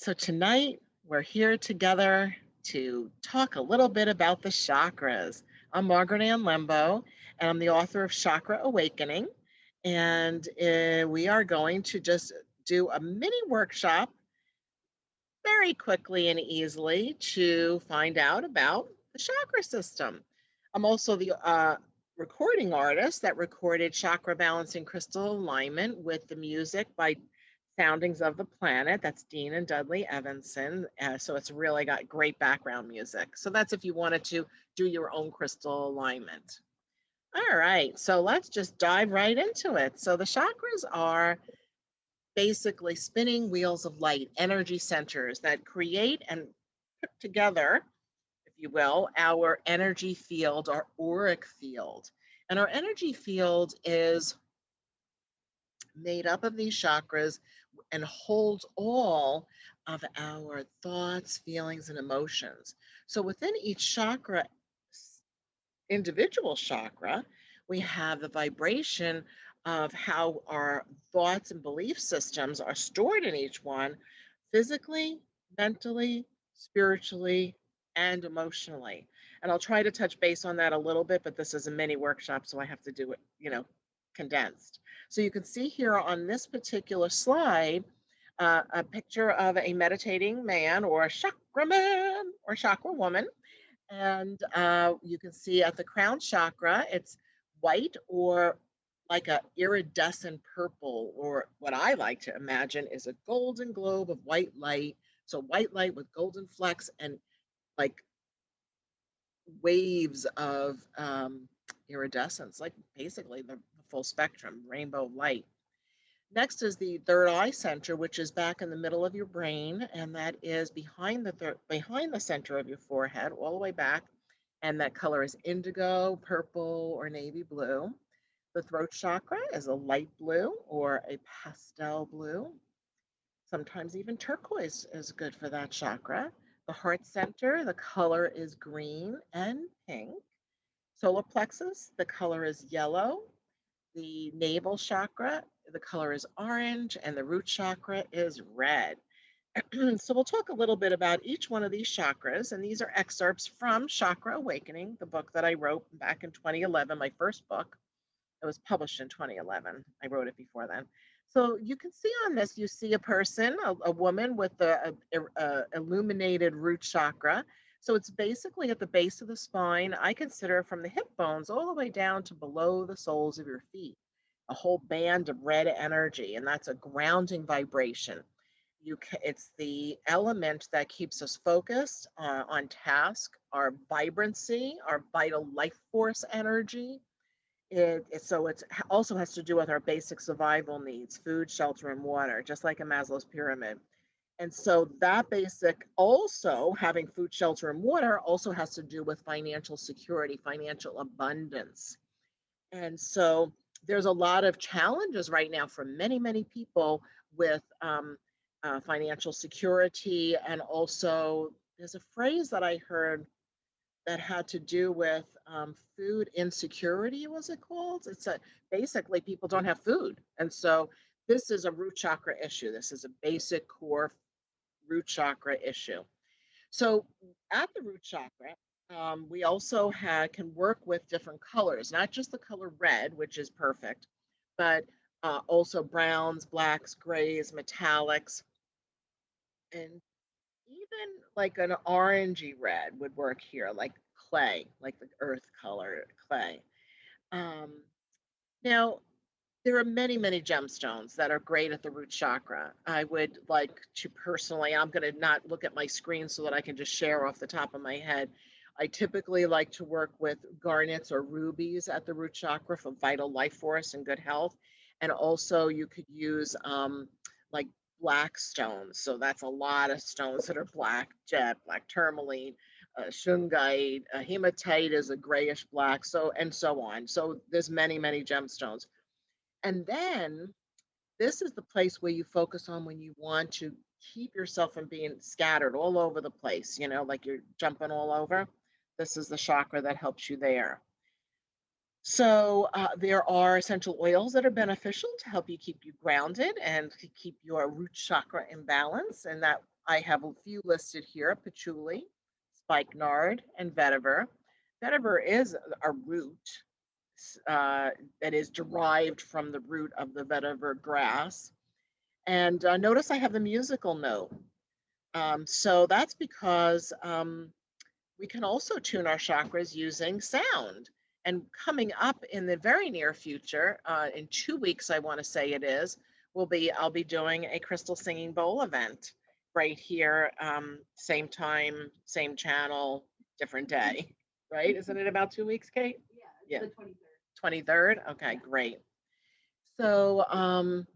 So tonight we're here together to talk a little bit about the chakras. I'm Margaret Ann, and I'm the author of Chakra Awakening. And we are going to just do a mini workshop very quickly and easily to find out about the chakra system. I'm also the recording artist that recorded Chakra Balancing Crystal Alignment with the music by Soundings of the Planet. That's Dean and Dudley Evanson. So it's really got great background music. So that's if you wanted to do your own crystal alignment. All right, so let's just dive right into it. So the chakras are basically spinning wheels of light, energy centers that create and put together, if you will, our energy field, our auric field. And our energy field is made up of these chakras and holds all of our thoughts, feelings, and emotions. So within each chakra, individual chakra, we have the vibration of how our thoughts and belief systems are stored in each one physically, mentally, spiritually, and emotionally. And I'll try to touch base on that a little bit, but this is a mini workshop, so I have to do it, condensed. So you can see here on this particular slide a picture of a meditating man or a chakra man or chakra woman, and you can see at the crown chakra, it's white or like a iridescent purple, or what I like to imagine is a golden globe of white light. So white light with golden flecks and like waves of iridescence, like basically the full spectrum, rainbow light. Next is the third eye center, which is back in the middle of your brain, and that is behind the center of your forehead, all the way back. And that color is indigo, purple, or navy blue. The throat chakra is a light blue or a pastel blue. Sometimes even turquoise is good for that chakra. The heart center, the color is green and pink. Solar plexus, the color is yellow. The navel chakra, the color is orange, and the root chakra is red. So we'll talk a little bit about each one of these chakras, and these are excerpts from Chakra Awakening, the book that I wrote back in 2011, my first book. It was published in 2011. I wrote it before then. So you can see on this, you see a person, a woman with a illuminated root chakra. So it's basically at the base of the spine. I consider from the hip bones all the way down to below the soles of your feet, a whole band of red energy, and that's a grounding vibration. It's the element that keeps us focused on task, our vibrancy, our vital life force energy. It also has to do with our basic survival needs: food, shelter, and water, just like in Maslow's pyramid. And so that basic, also having food, shelter, and water, also has to do with financial security, financial abundance. And so there's a lot of challenges right now for many, many people with financial security. And also, there's a phrase that I heard that had to do with food insecurity, was it called? Basically people don't have food. And so this is a root chakra issue. This is a basic core root chakra issue. So at the root chakra, we also can work with different colors, not just the color red, which is perfect, but also browns, blacks, grays, metallics, and even like an orangey red would work here, like clay, like the earth color clay. Um, Now, there are many, many gemstones that are great at the root chakra. I would like to personally, I'm going to not look at my screen so that I can just share off the top of my head. I typically like to work with garnets or rubies at the root chakra for vital life force and good health. And also, you could use like black stones. So that's a lot of stones that are black jet, black tourmaline, shungite, hematite is a grayish black, so and so on. So there's many, many gemstones. And then this is the place where you focus on when you want to keep yourself from being scattered all over the place, like you're jumping all over. This is the chakra that helps you there. So there are essential oils that are beneficial to help you keep you grounded and to keep your root chakra in balance. And that I have a few listed here: patchouli, spikenard, and vetiver. Vetiver is a root that is derived from the root of the vetiver grass. And notice I have the musical note. So that's because we can also tune our chakras using sound. And coming up in the very near future, in 2 weeks, I want to say it is, I'll be doing a crystal singing bowl event right here, same time, same channel, different day, right? Isn't it about 2 weeks, Kate? Yeah, the 23rd. Okay, great. So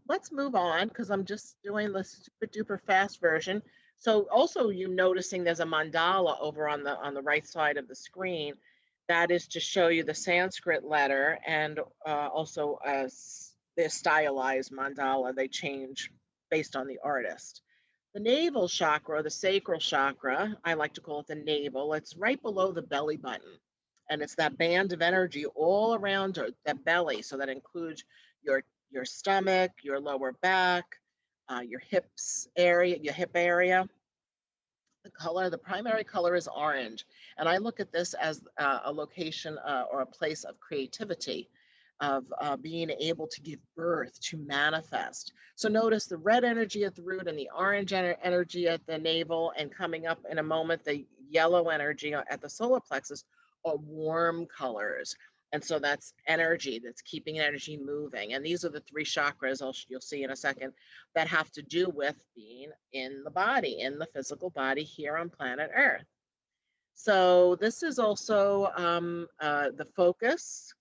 let's move on because I'm just doing the super duper fast version. So also you noticing there's a mandala over on the right side of the screen. That is to show you the Sanskrit letter and also the stylized mandala. They change based on the artist. The navel chakra, or the sacral chakra, I like to call it the navel. It's right below the belly button. And it's that band of energy all around that belly. So that includes your your stomach, your lower back, your hips area, your hip area. The primary color is orange. And I look at this as a location or a place of creativity, of being able to give birth, to manifest. So notice the red energy at the root and the orange energy at the navel, and coming up in a moment, the yellow energy at the solar plexus are warm colors. And so that's energy that's keeping energy moving. And these are the three chakras you'll see in a second that have to do with being in the body, in the physical body here on planet Earth. So this is also the focus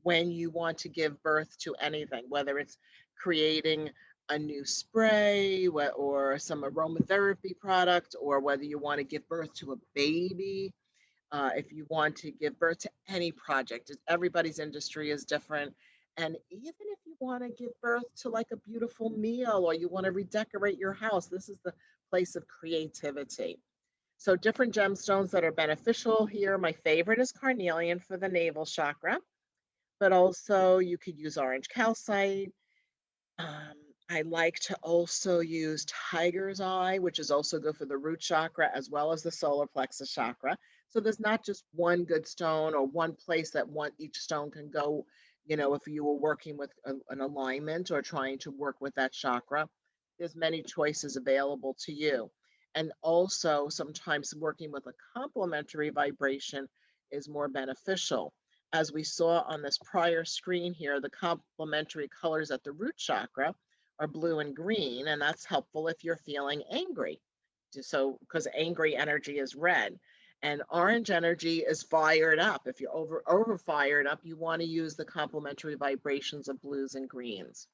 when you want to give birth to anything, whether it's creating a new spray or some aromatherapy product, or whether you want to give birth to a baby, if you want to give birth to any project. Everybody's industry is different. And even if you want to give birth to like a beautiful meal or you want to redecorate your house, this is the place of creativity. So different gemstones that are beneficial here. My favorite is carnelian for the navel chakra, but also you could use orange calcite. Um, I like to also use tiger's eye, which is also good for the root chakra as well as the solar plexus chakra. So there's not just one good stone or one place that each stone can go. You know, if you were working with an alignment or trying to work with that chakra, there's many choices available to you. And also sometimes working with a complementary vibration is more beneficial. As we saw on this prior screen here, the complementary colors at the root chakra are blue and green, and that's helpful if you're feeling angry. So, because angry energy is red, and orange energy is fired up. If you're over fired up, you want to use the complementary vibrations of blues and greens.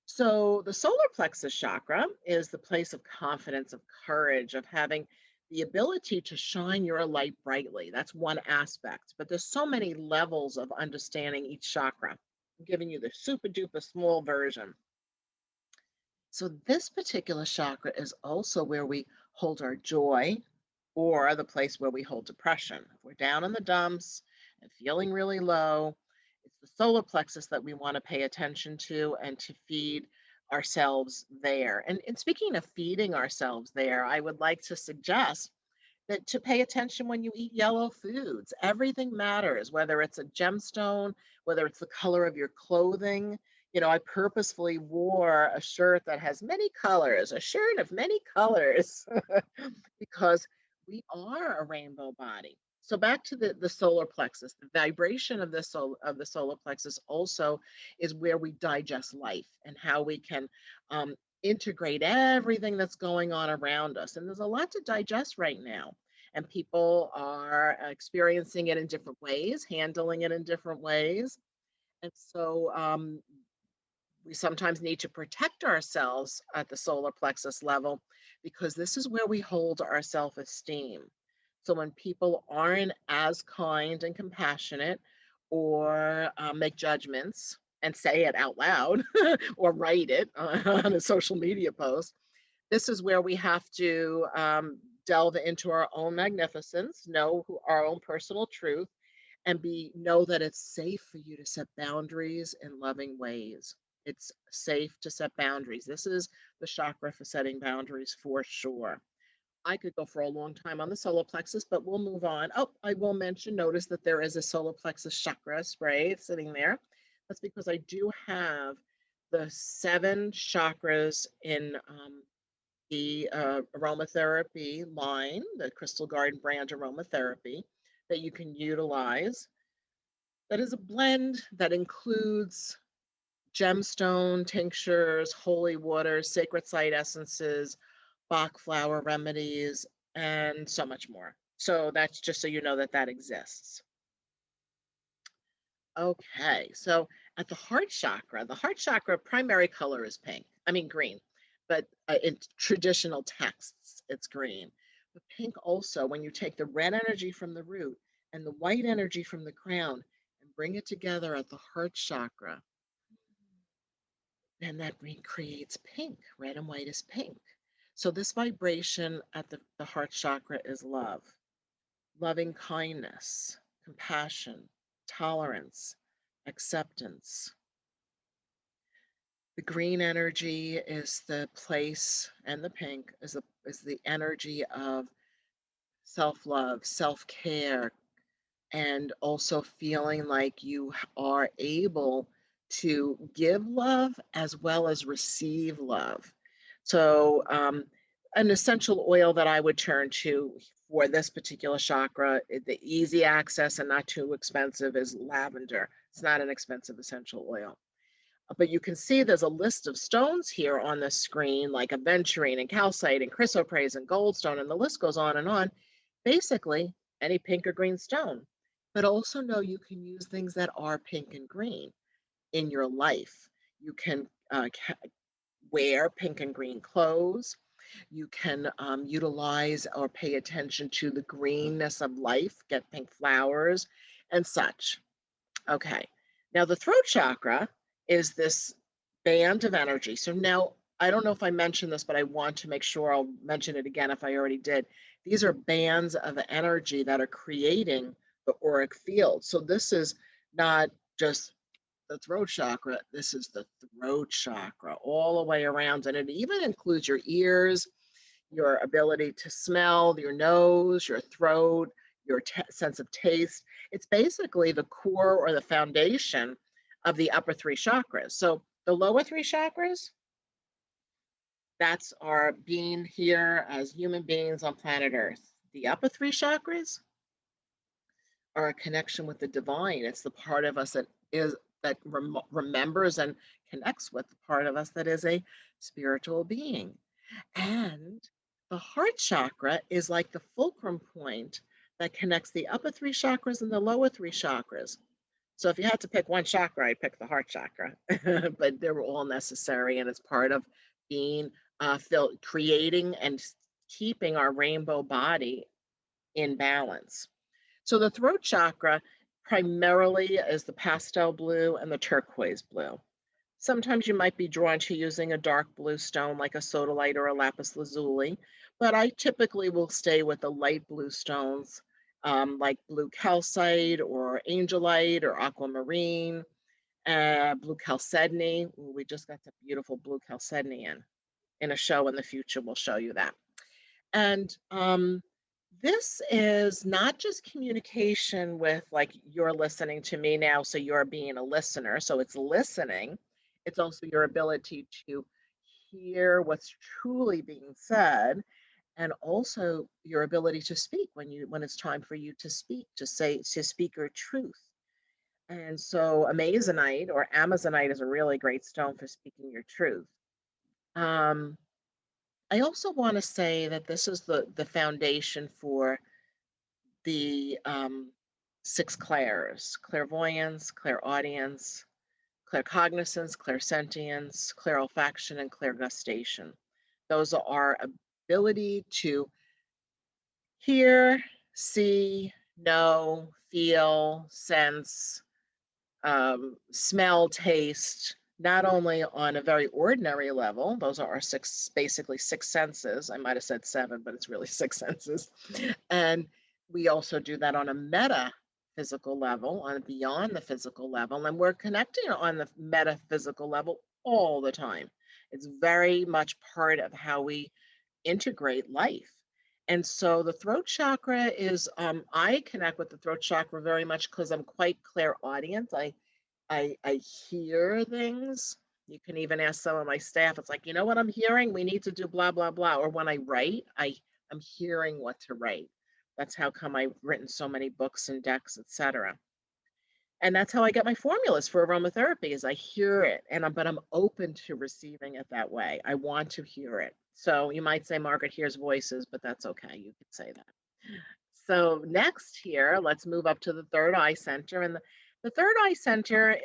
So, the solar plexus chakra is the place of confidence, of courage, of having the ability to shine your light brightly. That's one aspect, but there's so many levels of understanding each chakra. I'm giving you the super duper small version. So, this particular chakra is also where we hold our joy, or the place where we hold depression. If we're down in the dumps and feeling really low, it's the solar plexus that we want to pay attention to and to feed ourselves there. And speaking of feeding ourselves there, I would like to suggest that to pay attention when you eat yellow foods. Everything matters, whether it's a gemstone, whether it's the color of your clothing. You know, I purposefully wore a shirt that has many colors, a shirt of many colors, because we are a rainbow body. So back to the solar plexus, the vibration of the solar plexus also is where we digest life and how we can um, integrate everything that's going on around us. And there's a lot to digest right now. And people are experiencing it in different ways, handling it in different ways. And so we sometimes need to protect ourselves at the solar plexus level because this is where we hold our self esteem. So when people aren't as kind and compassionate or make judgments and say it out loud or write it on a social media post, this is where we have to delve into our own magnificence, know our own personal truth, and know that it's safe for you to set boundaries in loving ways. It's safe to set boundaries. This is the chakra for setting boundaries for sure. I could go for a long time on the solar plexus, but we'll move on. Oh, I will mention, notice that there is a solar plexus chakra spray sitting there. That's because I do have the 7 chakras in the aromatherapy line, the Crystal Garden brand aromatherapy that you can utilize. That is a blend that includes gemstone tinctures, holy waters, sacred site essences, Bach flower remedies, and so much more. So that's just so you know that that exists. Okay, so at the heart chakra primary color is pink. I mean green, but in traditional texts, it's green. But pink also, when you take the red energy from the root and the white energy from the crown and bring it together at the heart chakra, then that creates pink. Red and white is pink. So this vibration at the heart chakra is love, loving kindness, compassion, tolerance, acceptance. The green energy is the place, and the pink is the energy of self-love, self-care, and also feeling like you are able to give love as well as receive love. So, an essential oil that I would turn to for this particular chakra, the easy access and not too expensive, is lavender. It's not an expensive essential oil. But you can see there's a list of stones here on the screen, like aventurine and calcite and chrysoprase and goldstone, and the list goes on and on. Basically, any pink or green stone. But also know you can use things that are pink and green in your life. You can wear pink and green clothes. You can utilize or pay attention to the greenness of life, get pink flowers and such. Okay. Now, the throat chakra is this band of energy. So now, I don't know if I mentioned this, but I want to make sure I'll mention it again if I already did. These are bands of energy that are creating the auric field. So this is not just the throat chakra, this is the throat chakra all the way around. And it even includes your ears, your ability to smell, your nose, your throat, your sense of taste. It's basically the core or the foundation of the upper 3 chakras. So the lower 3 chakras, that's our being here as human beings on planet Earth. The upper 3 chakras are a connection with the divine. It's the part of us that is that remembers and connects with the part of us that is a spiritual being. And the heart chakra is like the fulcrum point that connects the upper 3 chakras and the lower 3 chakras. So if you had to pick one chakra, I'd pick the heart chakra, but they're all necessary, and it's part of being creating and keeping our rainbow body in balance. So the throat chakra primarily is the pastel blue and the turquoise blue. Sometimes you might be drawn to using a dark blue stone like a sodalite or a lapis lazuli, but I typically will stay with the light blue stones, like blue calcite or angelite or aquamarine, blue chalcedony. Ooh, we just got some beautiful blue chalcedony in a show in the future. We'll show you that. And this is not just communication with, like, you're listening to me now, so you're being a listener. So it's listening. It's also your ability to hear what's truly being said, and also your ability to speak when it's time for you to speak, to speak your truth. And so amazonite or amazonite is a really great stone for speaking your truth. Um, I also want to say that this is the foundation for the 6 clairs: clairvoyance, clairaudience, claircognizance, clairsentience, clairolfaction, and clairgustation. Those are our ability to hear, see, know, feel, sense, smell, taste, not only on a very ordinary level. Those are our 6, basically 6 senses. I might have said 7, but it's really 6 senses. And we also do that on a metaphysical level, on beyond the physical level. And we're connecting on the metaphysical level all the time. It's very much part of how we integrate life. And so the throat chakra is, I connect with the throat chakra very much because I'm quite clairaudient. I hear things. You can even ask some of my staff. It's like, you know what I'm hearing? We need to do blah blah blah. Or when I write, I'm hearing what to write. That's how come I've written so many books and decks, etc. And that's how I get my formulas for aromatherapy is I hear it and I'm open to receiving it that way. I want to hear it. So you might say Margaret hears voices, but that's okay. You could say that. So next here, let's move up to the third eye center. And the third eye center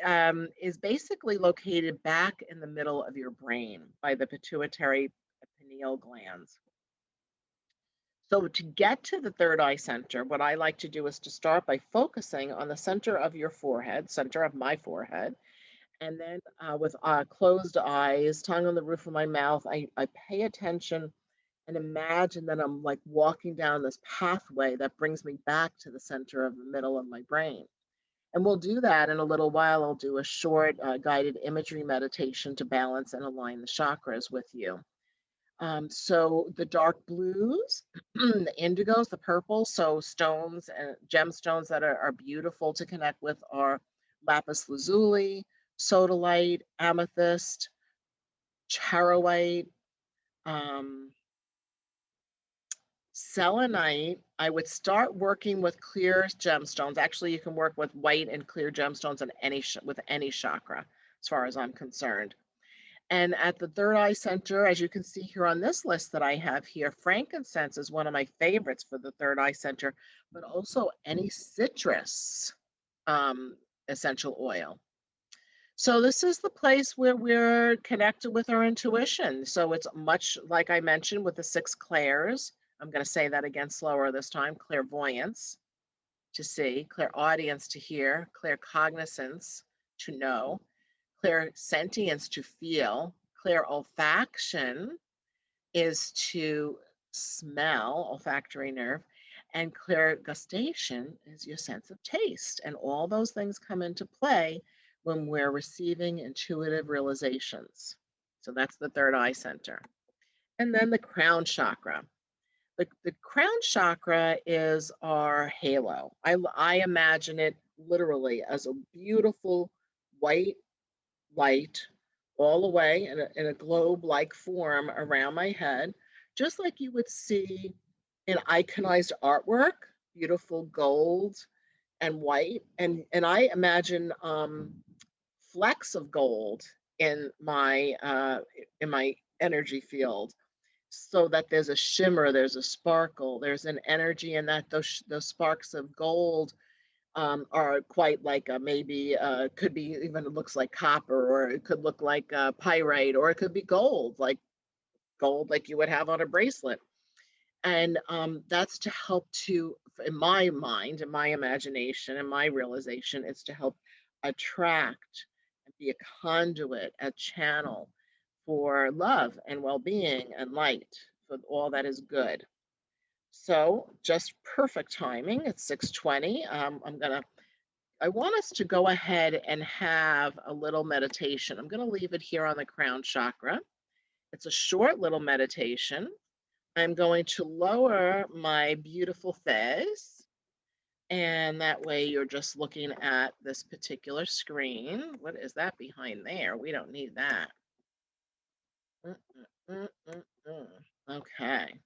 is basically located back in the middle of your brain by the pituitary pineal glands. So to get to the third eye center, what I like to do is to start by focusing on the center of your forehead, center of my forehead, and then with closed eyes, tongue on the roof of my mouth, I pay attention and imagine that I'm like walking down this pathway that brings me back to the center of the middle of my brain. And we'll do that in a little while. I'll do a short guided imagery meditation to balance and align the chakras with you. So the dark blues, the indigos, the purples, so stones and gemstones that are beautiful to connect with are lapis lazuli, sodalite, amethyst, charoite, um, selenite. I would start working with clear gemstones. Actually, you can work with white and clear gemstones on with any chakra, as far as I'm concerned. And at the third eye center, as you can see here on this list that I have here, frankincense is one of my favorites for the third eye center, but also any citrus um, essential oil. So this is the place where we're connected with our intuition. So it's much like I mentioned with the six clairs. I'm going to say that again slower this time. Clairvoyance to see, clairaudience to hear, claircognizance to know, clairsentience to feel, clairolfaction is to smell, olfactory nerve, and clairgustation is your sense of taste. And all those things come into play when we're receiving intuitive realizations. So that's the third eye center. And then the crown chakra. The crown chakra is our halo. I imagine it literally as a beautiful white light all the way in a globe-like form around my head, just like you would see in iconized artwork, beautiful gold and white. And I imagine flecks of gold in my energy field so that there's a shimmer, there's a sparkle, there's an energy, and that those sparks of gold are quite like maybe could be even it looks like copper, or it could look like pyrite, or it could be gold like you would have on a bracelet. And that's to help to, in my mind, in my imagination, and my realization, is to help attract and be a conduit, a channel for love and well-being and light for all that is good. So just perfect timing. It's 6:20. I want us to go ahead and have a little meditation. I'm going to leave it here on the crown chakra. It's a short little meditation. I'm going to lower my beautiful face, and that way you're just looking at this particular screen. What is that behind there? We don't need that. Okay.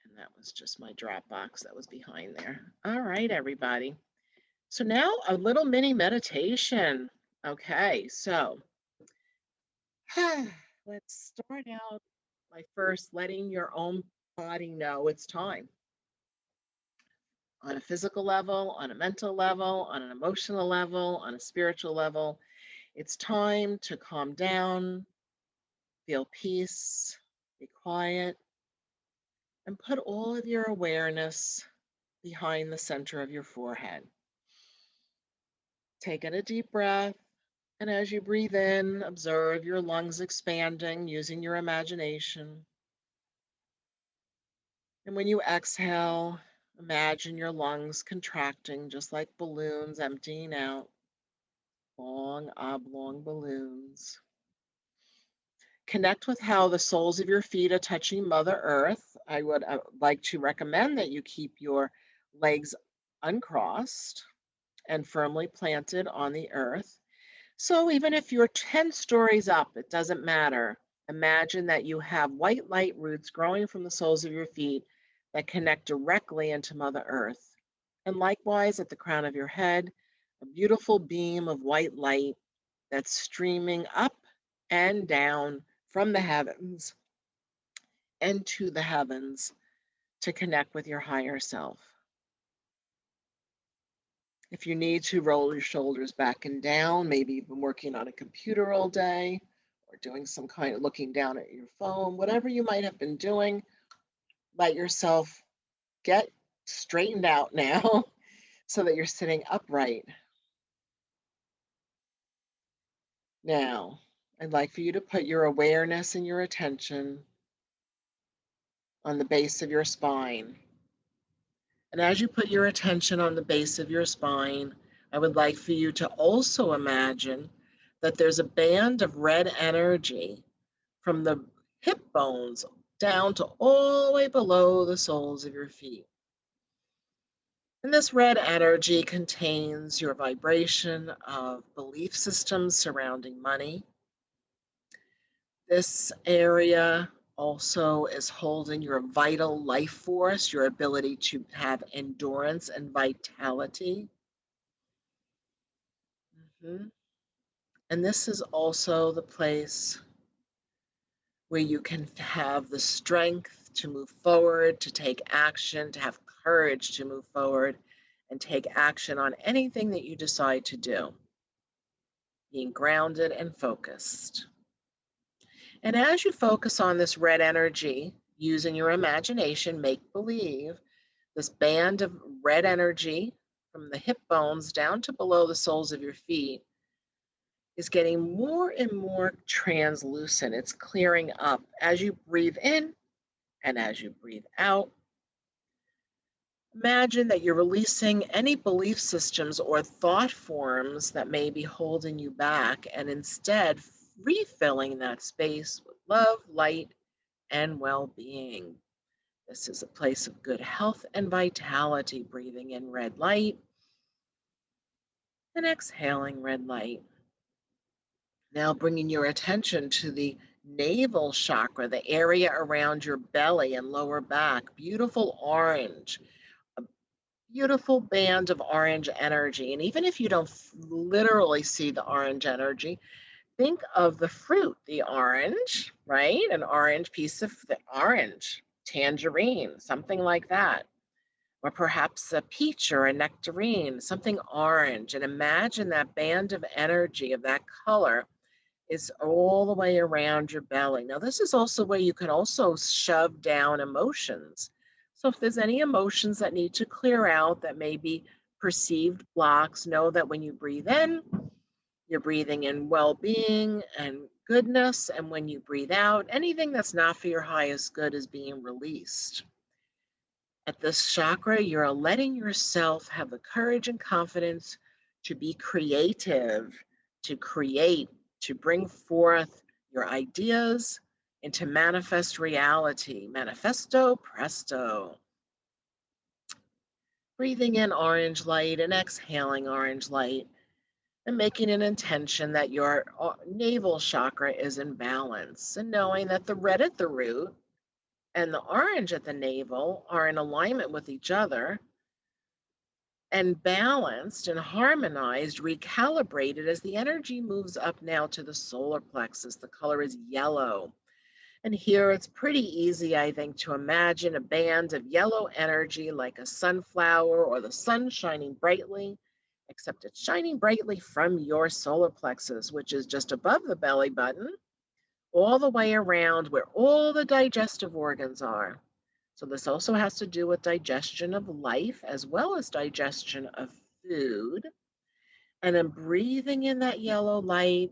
And that was just my Dropbox that was behind there. All right, everybody. So now a little mini meditation. Okay, so let's start out by first letting your own body know it's time. On a physical level, on a mental level, on an emotional level, on a spiritual level, it's time to calm down, feel peace, be quiet, and put all of your awareness behind the center of your forehead. Take in a deep breath. And as you breathe in, observe your lungs expanding using your imagination. And when you exhale, imagine your lungs contracting just like balloons emptying out. long oblong balloons. Connect with how the soles of your feet are touching Mother Earth. I would like to recommend that you keep your legs uncrossed and firmly planted on the earth. So even if you're 10 stories up, it doesn't matter. Imagine that you have white light roots growing from the soles of your feet that connect directly into Mother Earth. And likewise, at the crown of your head, a beautiful beam of white light that's streaming up and down from the heavens and to the heavens to connect with your higher self. If you need to, roll your shoulders back and down, maybe you've been working on a computer all day or doing some kind of looking down at your phone, whatever you might have been doing, let yourself get straightened out now so that you're sitting upright. Now, I'd like for you to put your awareness and your attention on the base of your spine. And as you put your attention on the base of your spine, I would like for you to also imagine that there's a band of red energy from the hip bones down to all the way below the soles of your feet. And this red energy contains your vibration of belief systems surrounding money. This area also is holding your vital life force, your ability to have endurance and vitality. Mhm. And this is also the place where you can have the strength to move forward, to take action, to have courage to move forward and take action on anything that you decide to do, being grounded and focused. And as you focus on this red energy, using your imagination, make believe, this band of red energy from the hip bones down to below the soles of your feet is getting more and more translucent. It's clearing up as you breathe in and as you breathe out. Imagine that you're releasing any belief systems or thought forms that may be holding you back and instead refilling that space with love, light, and well being. This is a place of good health and vitality, breathing in red light and exhaling red light. Now bringing your attention to the navel chakra, the area around your belly and lower back, beautiful orange, a beautiful band of orange energy. And even if you don't literally see the orange energy, think of the fruit, the orange, right? An orange piece of the orange, tangerine, something like that. Or perhaps a peach or a nectarine, something orange. And imagine that band of energy of that color is all the way around your belly. Now, this is also where you can also shove down emotions. So if there's any emotions that need to clear out that may be perceived blocks, know that when you breathe in, you're breathing in well-being and goodness. And when you breathe out, anything that's not for your highest good is being released. At this chakra, you're letting yourself have the courage and confidence to be creative, to create, to bring forth your ideas into manifest reality. Manifesto presto. Breathing in orange light and exhaling orange light and making an intention that your navel chakra is in balance and knowing that the red at the root and the orange at the navel are in alignment with each other and balanced and harmonized, recalibrated as the energy moves up now to the solar plexus. The color is yellow. And here it's pretty easy, I think, to imagine a band of yellow energy like a sunflower or the sun shining brightly, except it's shining brightly from your solar plexus, which is just above the belly button, all the way around where all the digestive organs are. So this also has to do with digestion of life as well as digestion of food. And then breathing in that yellow light.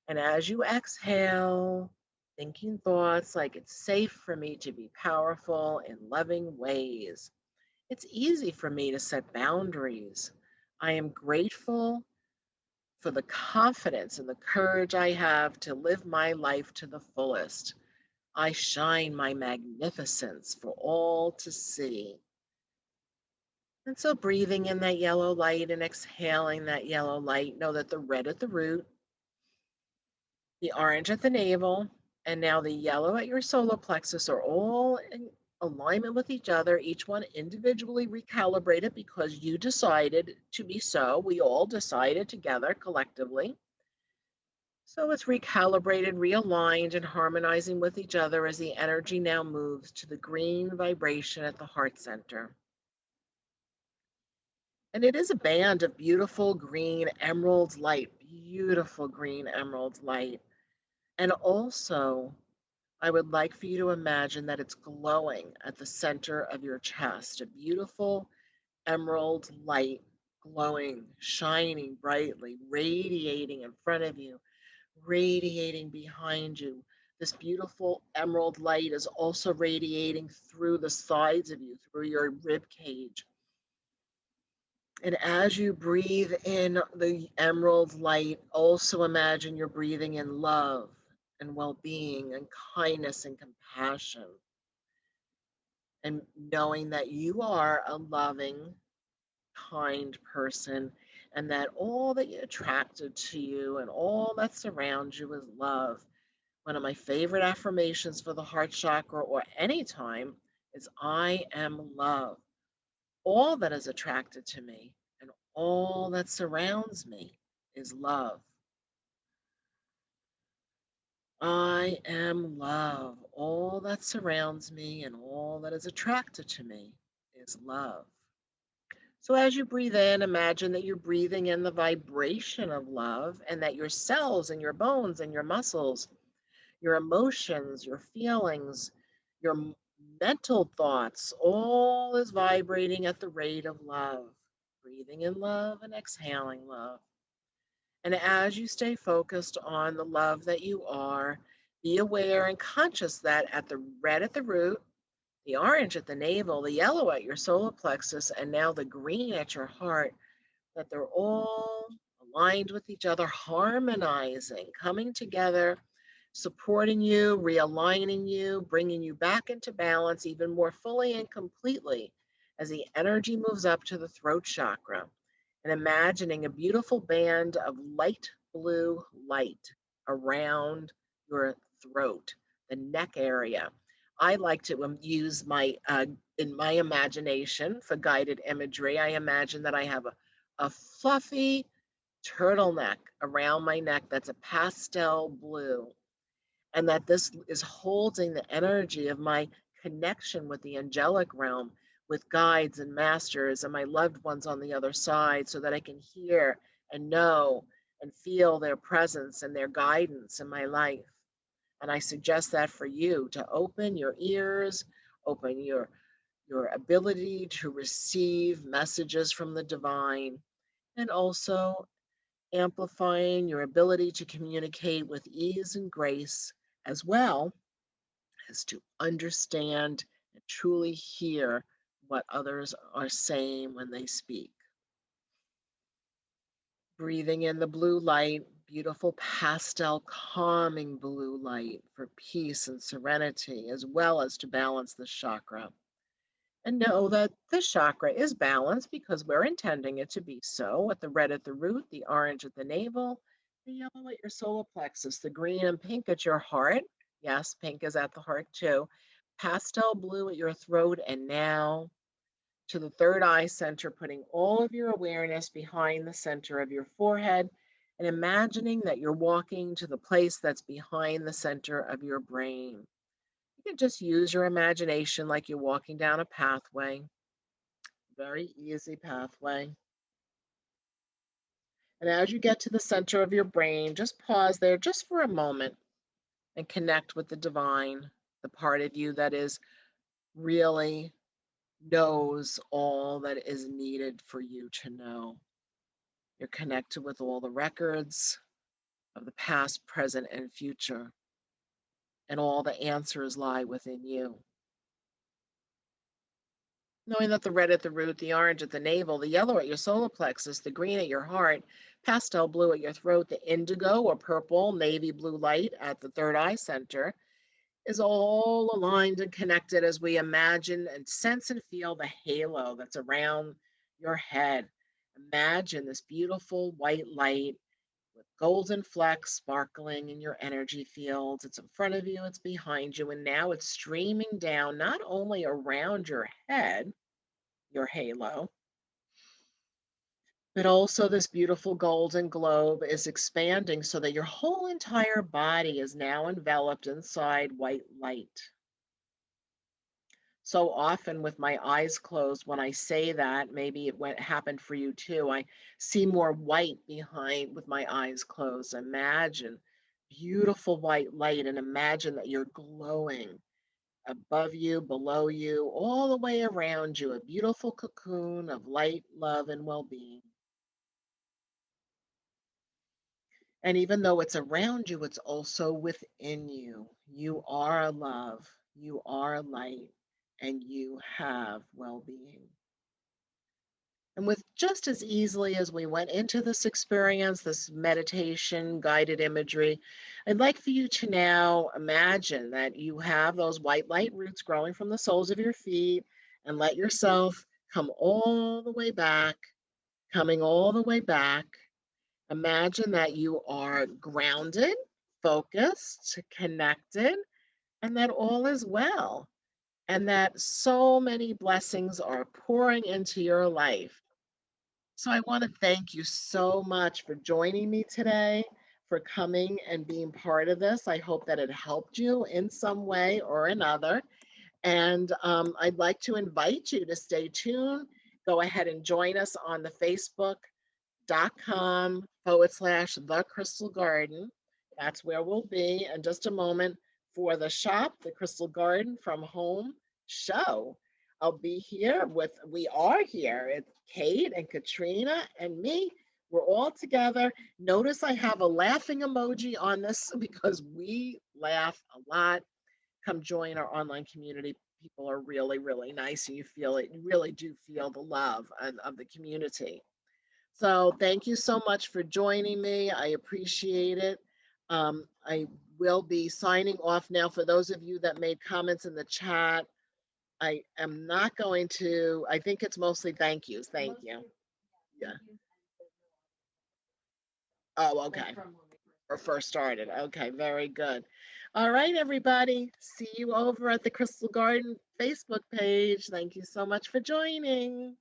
And as you exhale, thinking thoughts like it's safe for me to be powerful in loving ways. It's easy for me to set boundaries. I am grateful for the confidence and the courage I have to live my life to the fullest. I shine my magnificence for all to see. And so, breathing in that yellow light and exhaling that yellow light, know that the red at the root, the orange at the navel, and now the yellow at your solar plexus are all in alignment with each other, each one individually recalibrated because you decided to be so. We all decided together collectively. So it's recalibrated, realigned, and harmonizing with each other as the energy now moves to the green vibration at the heart center. And it is a band of beautiful green emerald light, beautiful green emerald light. And also, I would like for you to imagine that it's glowing at the center of your chest, a beautiful emerald light glowing, shining brightly, radiating in front of you, radiating behind you. This beautiful emerald light is also radiating through the sides of you, through your rib cage. And as you breathe in the emerald light, also imagine you're breathing in love and well being and kindness and compassion. And knowing that you are a loving, kind person and that all that you attracted to you and all that surrounds you is love. One of my favorite affirmations for the heart chakra or any time is I am love. All that is attracted to me and all that surrounds me is love. I am love. All that surrounds me and all that is attracted to me is love. So as you breathe in, imagine that you're breathing in the vibration of love and that your cells and your bones and your muscles, your emotions, your feelings, your mental thoughts, all is vibrating at the rate of love. Breathing in love and exhaling love. And as you stay focused on the love that you are, be aware and conscious that at the red at the root, the orange at the navel, the yellow at your solar plexus, and now the green at your heart, that they're all aligned with each other, harmonizing, coming together, supporting you, realigning you, bringing you back into balance even more fully and completely as the energy moves up to the throat chakra and imagining a beautiful band of light blue light around your throat, the neck area. I like to use in my imagination for guided imagery. I imagine that I have a fluffy turtleneck around my neck that's a pastel blue, and that this is holding the energy of my connection with the angelic realm, with guides and masters and my loved ones on the other side, so that I can hear and know and feel their presence and their guidance in my life. And I suggest that for you to open your ears, open your ability to receive messages from the divine, and also amplifying your ability to communicate with ease and grace, as well as to understand and truly hear what others are saying when they speak. Breathing in the blue light, beautiful pastel, calming blue light for peace and serenity, as well as to balance the chakra. And know that this chakra is balanced because we're intending it to be so, with the red at the root, the orange at the navel, the yellow at your solar plexus, the green and pink at your heart. Yes, pink is at the heart too. Pastel blue at your throat, and now to the third eye center, putting all of your awareness behind the center of your forehead and imagining that you're walking to the place that's behind the center of your brain. You can just use your imagination like you're walking down a pathway, very easy pathway. And as you get to the center of your brain, just pause there just for a moment and connect with the divine, the part of you that is really knows all that is needed for you to know. You're connected with all the records of the past, present, and future, and all the answers lie within you. Knowing that the red at the root, the orange at the navel, the yellow at your solar plexus, the green at your heart, pastel blue at your throat, the indigo or purple, navy blue light at the third eye center is all aligned and connected as we imagine and sense and feel the halo that's around your head. Imagine this beautiful white light with golden flecks sparkling in your energy fields. It's in front of you, it's behind you, and now it's streaming down not only around your head, your halo, but also this beautiful golden globe is expanding so that your whole entire body is now enveloped inside white light. So often with my eyes closed, when I say that, maybe it went happened for you too. I see more white behind with my eyes closed. Imagine beautiful white light and imagine that you're glowing above you, below you, all the way around you, a beautiful cocoon of light, love, and well-being. And even though it's around you, it's also within you. You are love, you are light, and you have well-being. And with just as easily as we went into this experience, this meditation, guided imagery, I'd like for you to now imagine that you have those white light roots growing from the soles of your feet and let yourself come all the way back, coming all the way back. Imagine that you are grounded, focused, connected, and that all is well, and that so many blessings are pouring into your life. So I want to thank you so much for joining me today, for coming and being part of this. I hope that it helped you in some way or another. And I'd like to invite you to stay tuned. Go ahead and join us on the Facebook.com/The Crystal Garden. That's where we'll be in just a moment for the shop, the Crystal Garden from Home show. I'll be here we are here. It's Kate and Katrina and me. We're all together. Notice I have a laughing emoji on this because we laugh a lot. Come join our online community. People are really, really nice, and you feel it. You really do feel the love of the community. So thank you so much for joining me. I appreciate it. I will be signing off now. For those of you that made comments in the chat, I am not going to, I think it's mostly thank yous. Thank you. Yeah. Oh, okay. Or first started. Okay, very good. All right, everybody. See you over at the Crystal Garden Facebook page. Thank you so much for joining.